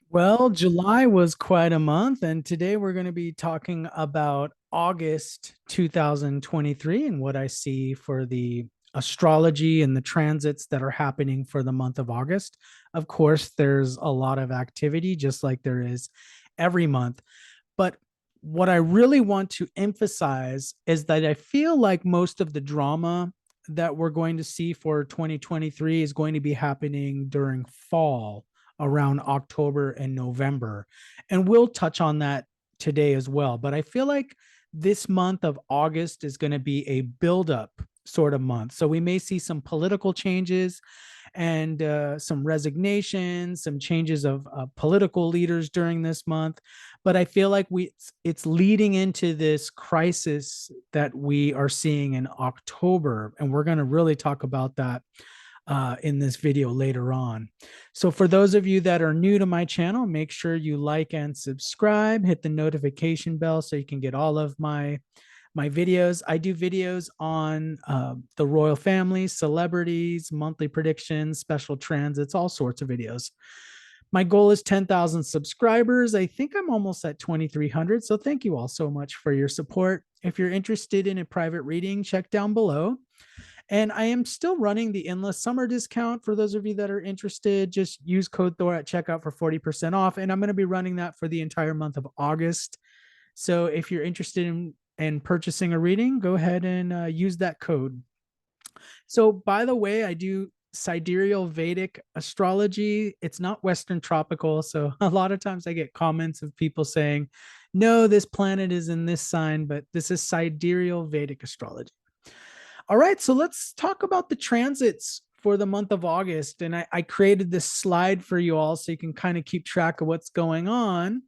Well, July was quite a month, and today we're going to be talking about August 2023 and what I see for the astrology and the transits that are happening for the month of August. Of course, there's a lot of activity, just like there is every month. But what I really want to emphasize is that I feel like most of the drama that we're going to see for 2023 is going to be happening during fall around October and November. And we'll touch on that today as well. But I feel like this month of August is going to be a buildup sort of month. So we may see some political changes and some resignations, some changes of political leaders during this month. But I feel like it's leading into this crisis that we are seeing in October, and we're going to really talk about that in this video later on. So for those of you that are new to my channel, make sure you like and subscribe, hit the notification bell so you can get all of my videos. I do videos on the royal family, celebrities, monthly predictions, special transits, all sorts of videos. My goal is 10,000 subscribers. I think I'm almost at 2,300. So thank you all so much for your support. If you're interested in a private reading, check down below. And I am still running the endless summer discount for those of you that are interested. Just use code Thor at checkout for 40% off. And I'm going to be running that for the entire month of August. So if you're interested in purchasing a reading, go ahead and use that code. So, by the way, I do sidereal Vedic astrology. It's not Western tropical. So, a lot of times I get comments of people saying, no, this planet is in this sign, but this is sidereal Vedic astrology. All right. So, let's talk about the transits for the month of August. And I created this slide for you all so you can kind of keep track of what's going on.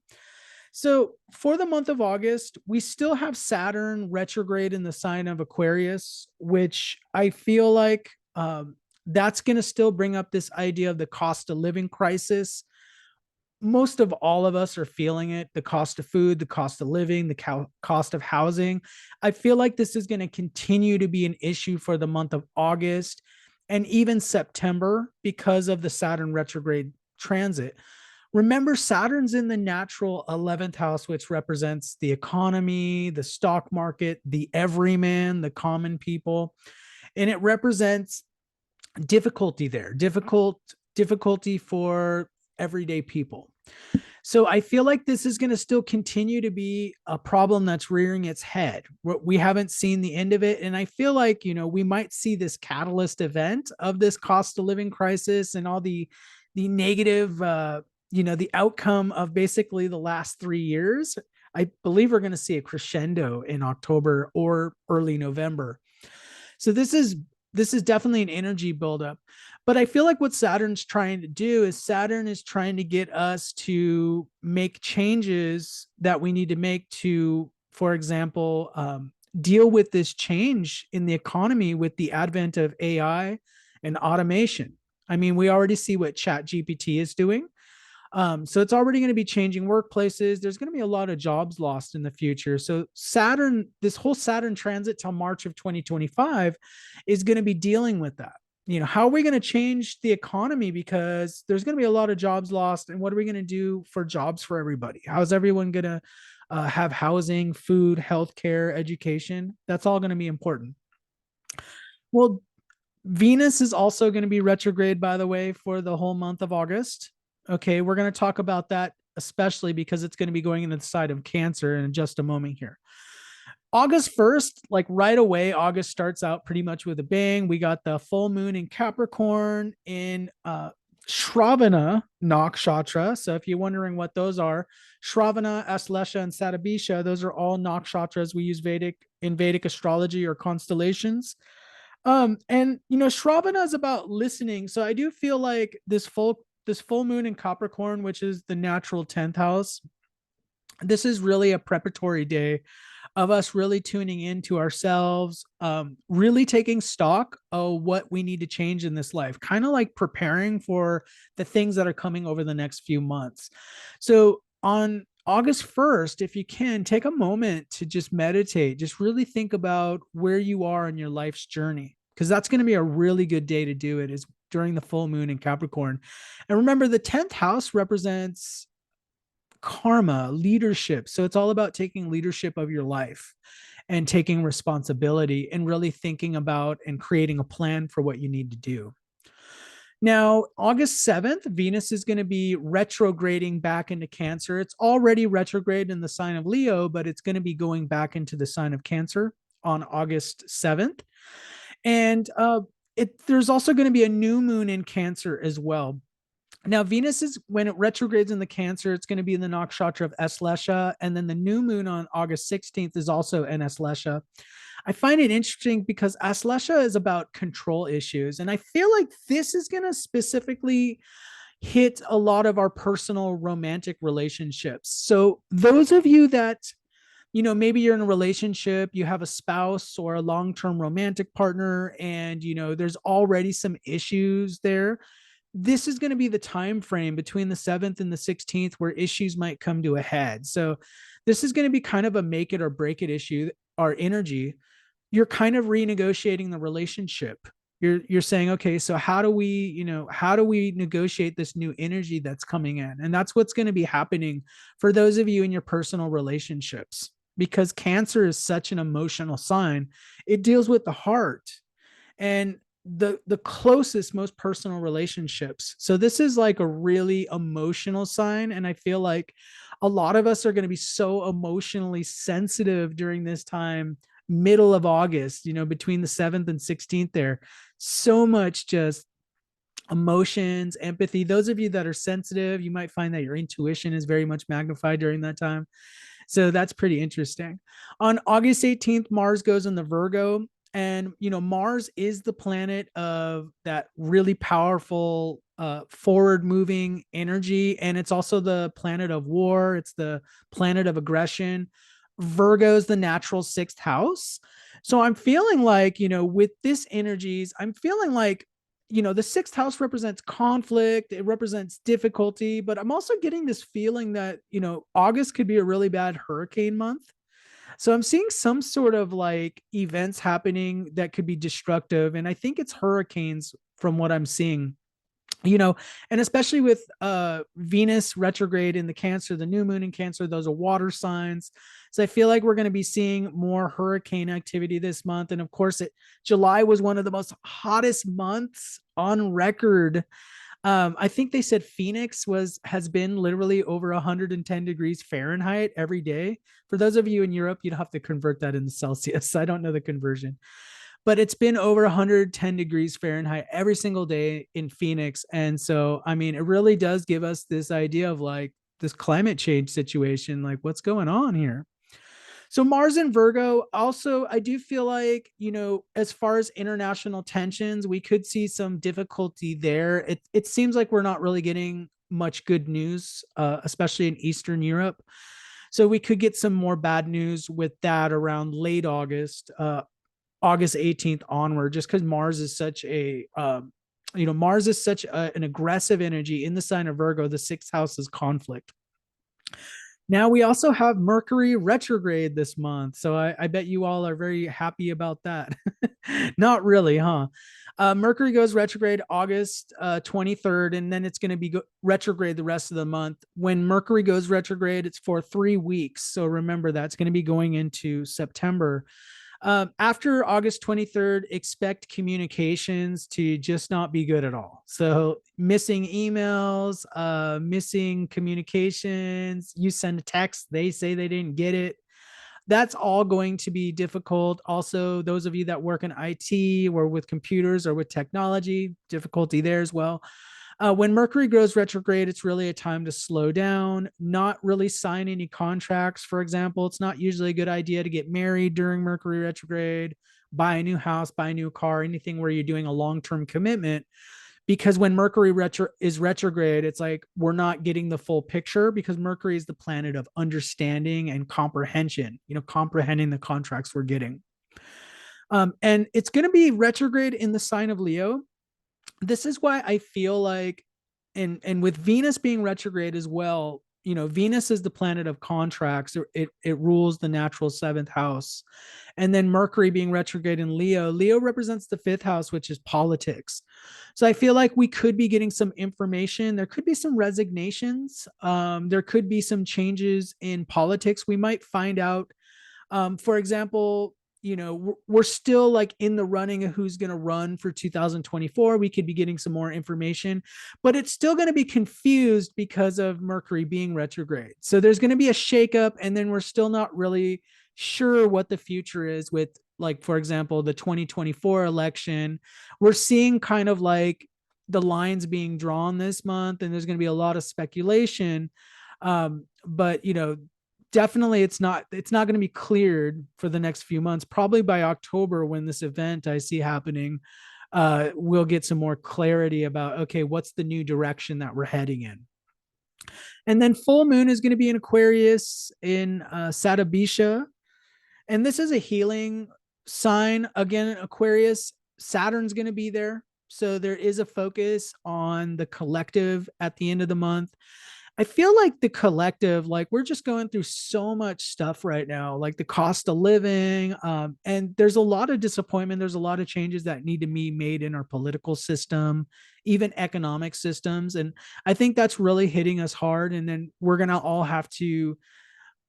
So for the month of August, we still have Saturn retrograde in the sign of Aquarius, which I feel like that's going to still bring up this idea of the cost of living crisis. Most of all of us are feeling it, the cost of food, the cost of living, the cost of housing. I feel like this is going to continue to be an issue for the month of August and even September because of the Saturn retrograde transit. Remember, Saturn's in the natural 11th house, which represents the economy, the stock market, the everyman, the common people. And it represents difficulty there, difficulty for everyday people. So I feel like this is going to still continue to be a problem that's rearing its head. We haven't seen the end of it. And I feel like, we might see this catalyst event of this cost of living crisis and all the negative, the outcome of basically the last 3 years. I believe we're going to see a crescendo in October or early November. So this is definitely an energy buildup. But I feel like what Saturn's trying to do is Saturn is trying to get us to make changes that we need to make to, for example, deal with this change in the economy with the advent of AI and automation. I mean, we already see what Chat GPT is doing. So it's already going to be changing workplaces. There's going to be a lot of jobs lost in the future. So Saturn, this whole Saturn transit till March of 2025 is going to be dealing with that. How are we going to change the economy? Because there's going to be a lot of jobs lost. And what are we going to do for jobs for everybody? How's everyone going to have housing, food, healthcare, education? That's all going to be important. Well, Venus is also going to be retrograde, by the way, for the whole month of August. Okay, we're going to talk about that, especially because it's going to be going into the side of Cancer in just a moment here. August 1st, like right away, August starts out pretty much with a bang. We got the full moon in Capricorn in Shravana Nakshatra. So if you're wondering what those are, Shravana, Aslesha, and Satabisha, those are all nakshatras we use in Vedic astrology or constellations. And Shravana is about listening. So I do feel like this full moon in Capricorn, which is the natural 10th house, this is really a preparatory day of us really tuning into ourselves, really taking stock of what we need to change in this life, kind of like preparing for the things that are coming over the next few months. So on August 1st, if you can, take a moment to just meditate, just really think about where you are in your life's journey, because that's going to be a really good day to do it, is during the full moon in Capricorn. And remember, the 10th house represents karma, leadership. So it's all about taking leadership of your life and taking responsibility and really thinking about and creating a plan for what you need to do. Now, August 7th, Venus is going to be retrograding back into Cancer. It's already retrograde in the sign of Leo, but it's going to be going back into the sign of Cancer on August 7th. And there's also going to be a new moon in Cancer as well. Now, Venus is, when it retrogrades in the Cancer, it's going to be in the nakshatra of Eslesha. And then the new moon on August 16th is also in Eslesha. I find it interesting because Aslesha is about control issues. And I feel like this is going to specifically hit a lot of our personal romantic relationships. So, those of you that, maybe you're in a relationship, you have a spouse or a long term romantic partner, and, there's already some issues there. This is going to be the time frame between the 7th and the 16th where issues might come to a head. So, this is going to be kind of a make it or break it issue, our energy. You're kind of renegotiating the relationship. You're saying, okay, so how do we negotiate this new energy that's coming in? And that's what's going to be happening for those of you in your personal relationships, because Cancer is such an emotional sign. It deals with the heart and the closest, most personal relationships. So this is like a really emotional sign, and I feel like a lot of us are going to be so emotionally sensitive during this time, middle of August, between the 7th and 16th there. So much just emotions, empathy. Those of you that are sensitive, you might find that your intuition is very much magnified during that time. So that's pretty interesting. On August 18th, Mars goes in the Virgo. And, Mars is the planet of that really powerful, forward moving energy. And it's also the planet of war. It's the planet of aggression. Virgo is the natural sixth house. So I'm feeling like, with this energies, I'm feeling like, the sixth house represents conflict, it represents difficulty, but I'm also getting this feeling that, August could be a really bad hurricane month. So I'm seeing some sort of like events happening that could be destructive. And I think it's hurricanes from what I'm seeing, and especially with Venus retrograde in the Cancer, the new moon in Cancer, those are water signs. So I feel like we're going to be seeing more hurricane activity this month. And of course, July was one of the most hottest months on record. I think they said Phoenix has been literally over 110 degrees Fahrenheit every day. For those of you in Europe, you'd have to convert that into Celsius. I don't know the conversion, but it's been over 110 degrees Fahrenheit every single day in Phoenix. And so, I mean, it really does give us this idea of like this climate change situation, like what's going on here. So Mars and Virgo, also, I do feel like, as far as international tensions, we could see some difficulty there. It seems like we're not really getting much good news, especially in Eastern Europe. So we could get some more bad news with that around late August, August 18th onward, just because Mars is such an aggressive energy in the sign of Virgo. The sixth house is conflict. Now we also have Mercury retrograde this month. So I bet you all are very happy about that. Not really, huh? Mercury goes retrograde August 23rd, and then it's going to be retrograde the rest of the month. When Mercury goes retrograde, it's for 3 weeks. So remember, that's going to be going into September. After August 23rd, expect communications to just not be good at all. So missing emails, missing communications, you send a text, they say they didn't get it. That's all going to be difficult. Also, those of you that work in IT or with computers or with technology, difficulty there as well. When Mercury goes retrograde, it's really a time to slow down, not really sign any contracts. For example, it's not usually a good idea to get married during Mercury retrograde, buy a new house, buy a new car, anything where you're doing a long-term commitment. Because when Mercury is retrograde, it's like we're not getting the full picture, because Mercury is the planet of understanding and comprehension, comprehending the contracts we're getting. And it's going to be retrograde in the sign of Leo. This is why I feel like, and with Venus being retrograde as well, Venus is the planet of contracts. It rules the natural seventh house. And then Mercury being retrograde in Leo. Leo represents the fifth house, which is politics. So I feel like we could be getting some information. There could be some resignations. There could be some changes in politics. We might find out, for example, we're still like in the running of who's going to run for 2024. We could be getting some more information, but it's still going to be confused because of Mercury being retrograde. So there's going to be a shakeup, and then we're still not really sure what the future is with, like, for example, the 2024 election. We're seeing kind of like the lines being drawn this month, and there's going to be a lot of speculation. But definitely it's not going to be cleared for the next few months. Probably by October, when this event I see happening, we'll get some more clarity about, okay, what's the new direction that we're heading in. And then full moon is going to be in Aquarius in Satabisha, and this is a healing sign. Again, Aquarius, Saturn's going to be there, so there is a focus on the collective at the end of the month. I feel like the collective, like, we're just going through so much stuff right now, like the cost of living. And there's a lot of disappointment. There's a lot of changes that need to be made in our political system, even economic systems. And I think that's really hitting us hard. And then we're going to all have to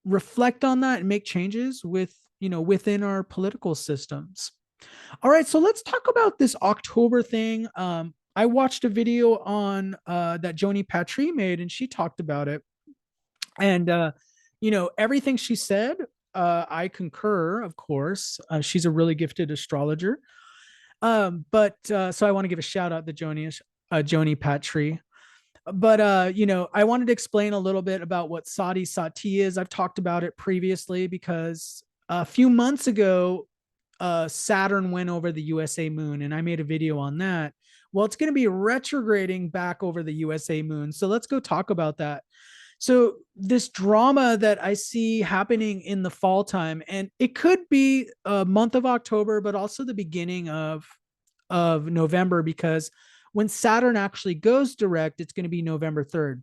reflect on that and make changes within our political systems. All right, so let's talk about this October thing. I watched a video on that Joni Patry made, and she talked about it. And everything she said, I concur, of course. She's a really gifted astrologer. But so I want to give a shout out to Joni Patry. But I wanted to explain a little bit about what Sati Sati is. I've talked about it previously because a few months ago, Saturn went over the USA moon, and I made a video on that. Well, it's going to be retrograding back over the USA moon. So let's go talk about that. So this drama that I see happening in the fall time, and it could be a month of October, but also the beginning of November, because when Saturn actually goes direct, it's going to be November 3rd.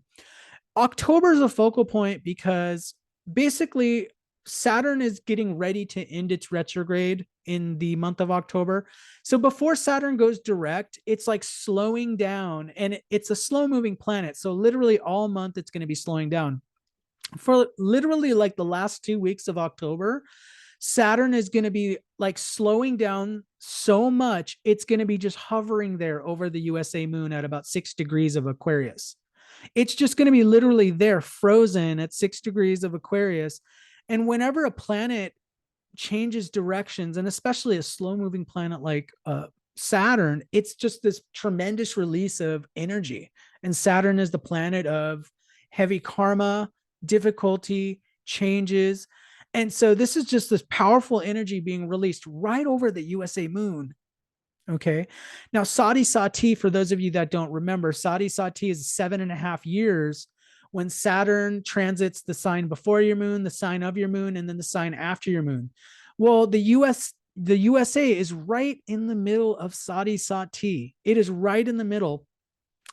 October is a focal point because basically Saturn is getting ready to end its retrograde in the month of October. So before Saturn goes direct, it's like slowing down, and it's a slow moving planet. So literally all month it's going to be slowing down. For literally like the last 2 weeks of October, Saturn is going to be like slowing down so much, it's going to be just hovering there over the USA moon at about 6 degrees of Aquarius. It's just going to be literally there, frozen at 6 degrees of Aquarius. And whenever a planet changes directions, and especially a slow moving planet like Saturn, it's just this tremendous release of energy. And Saturn is the planet of heavy karma, difficulty, changes. And so this is just this powerful energy being released right over the USA moon. Okay. Now, Sati Sati, for those of you that don't remember, Sati Sati is 7.5 years when Saturn transits the sign before your moon, the sign of your moon, and then the sign after your moon. Well, the USA is right in the middle of Sati Sati. It is right in the middle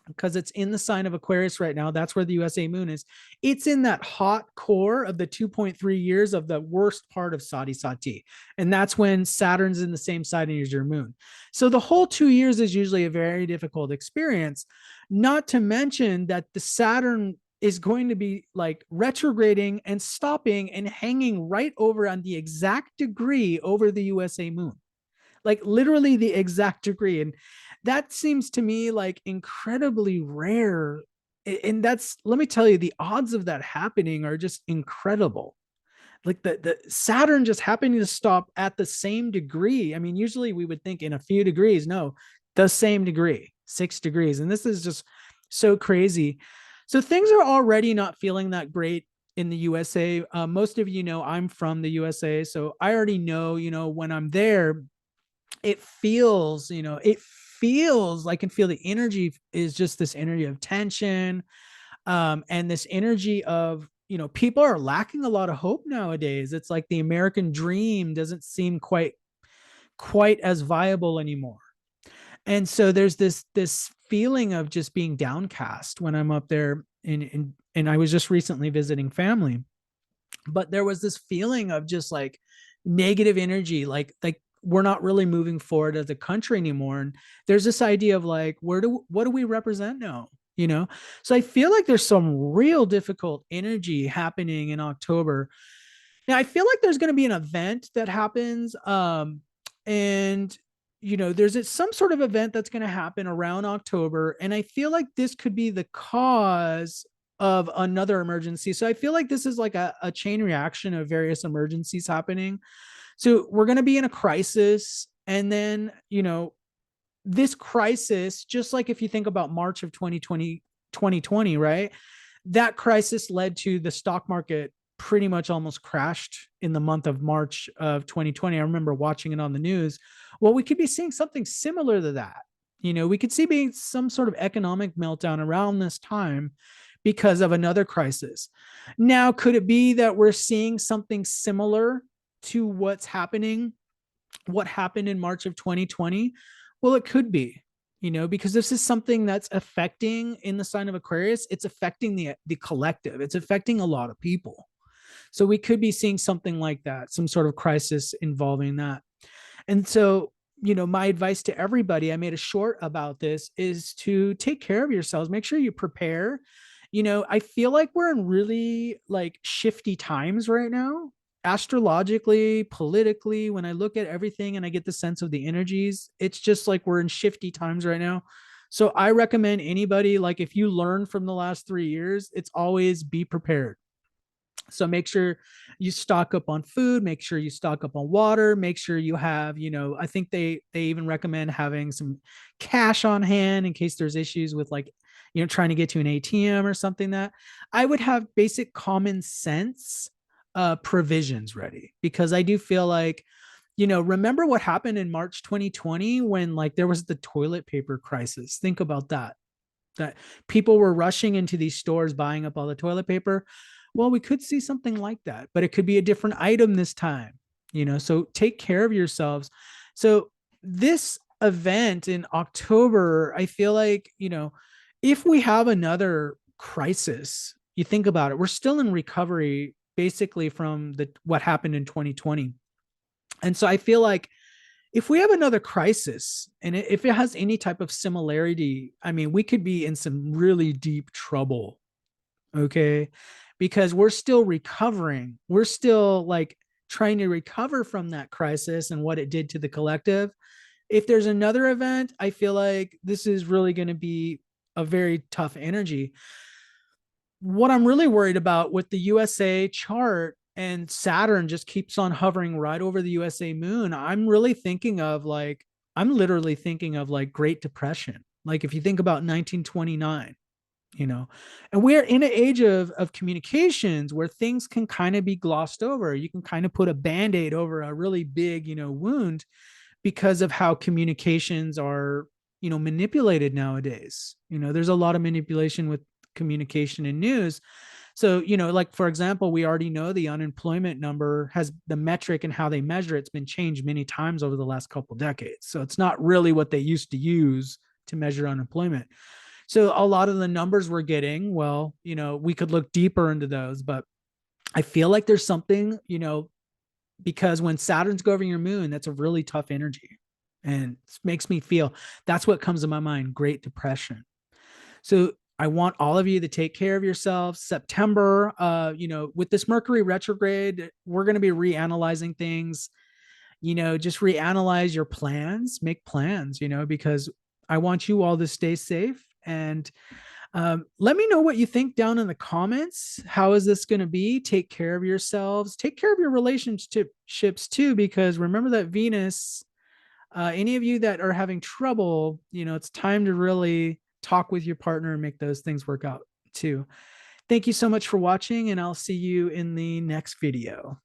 because it's in the sign of Aquarius right now. That's where the USA moon is. It's in that hot core of the 2.3 years of the worst part of Sati Sati. And that's when Saturn's in the same sign as your moon. So the whole 2 years is usually a very difficult experience, not to mention that the Saturn is going to be like retrograding and stopping and hanging right over on the exact degree over the USA moon, like literally the exact degree. And that seems to me like incredibly rare. And that's, let me tell you, the odds of that happening are just incredible. Like the Saturn just happening to stop at the same degree. I mean, usually we would think in a few degrees. No, the same degree, 6 degrees. And this is just so crazy. So things are already not feeling that great in the USA. Most of you know I'm from the USA, so I already know, when I'm there, it feels, I can feel the energy is just this energy of tension, and this energy of, people are lacking a lot of hope nowadays. It's like the American dream doesn't seem quite as viable anymore. And so there's this feeling of just being downcast when I'm up there. and I was just recently visiting family, but there was this feeling of just like negative energy, like we're not really moving forward as a country anymore. And there's this idea of like, what do we represent now? You know, so I feel like there's some real difficult energy happening in October. Now I feel like there's going to be an event that happens, and there's some sort of event that's going to happen around October, and I feel like this could be the cause of another emergency. So I feel like this is like a chain reaction of various emergencies happening. So we're going to be in a crisis, and then this crisis, just like if you think about March of 2020, right? That crisis led to the stock market pretty much almost crashed in the month of March of 2020. I remember watching it on the news. Well, we could be seeing something similar to that. We could see being some sort of economic meltdown around this time because of another crisis. Now, could it be that we're seeing something similar to what happened in March of 2020? Well, it could be, because this is something that's affecting, in the sign of Aquarius, it's affecting the collective. It's affecting a lot of people. So we could be seeing something like that, some sort of crisis involving that. And so, my advice to everybody, I made a short about this, is to take care of yourselves. Make sure you prepare. I feel like we're in really like shifty times right now, astrologically, politically. When I look at everything and I get the sense of the energies, it's just like we're in shifty times right now. So I recommend anybody, like if you learn from the last 3 years, it's always be prepared. So make sure you stock up on food, make sure you stock up on water, make sure you have, I think they even recommend having some cash on hand in case there's issues with like, trying to get to an ATM or something. That I would have basic common sense provisions ready, because I do feel like, remember what happened in March 2020 when like there was the toilet paper crisis. Think about that people were rushing into these stores buying up all the toilet paper. Well, we could see something like that, but it could be a different item this time, so take care of yourselves. So this event in October, I feel like, if we have another crisis, you think about it, we're still in recovery basically from what happened in 2020. And so I feel like if we have another crisis, and if it has any type of similarity, I mean, we could be in some really deep trouble. Okay. Because we're still recovering. We're still like trying to recover from that crisis and what it did to the collective. If there's another event, I feel like this is really going to be a very tough energy. What I'm really worried about with the USA chart, and Saturn just keeps on hovering right over the USA moon, I'm literally thinking of like Great Depression. Like if you think about 1929, and we're in an age of communications where things can kind of be glossed over. You can kind of put a band-aid over a really big, wound, because of how communications are, manipulated nowadays. There's a lot of manipulation with communication and news. So, like for example, we already know the unemployment number has the metric and how they measure it's been changed many times over the last couple of decades. So it's not really what they used to use to measure unemployment. So a lot of the numbers we're getting, well, we could look deeper into those, but I feel like there's something, because when Saturn's governing your moon, that's a really tough energy, and it makes me feel, that's what comes to my mind, Great Depression. So I want all of you to take care of yourselves. September, with this Mercury retrograde, we're going to be reanalyzing things. Just reanalyze your plans, make plans, because I want you all to stay safe. And let me know what you think down in the comments. How is this going to be? Take care of yourselves. Take care of your relationships too, because remember that Venus, any of you that are having trouble, it's time to really talk with your partner and make those things work out too. Thank you so much for watching, and I'll see you in the next video.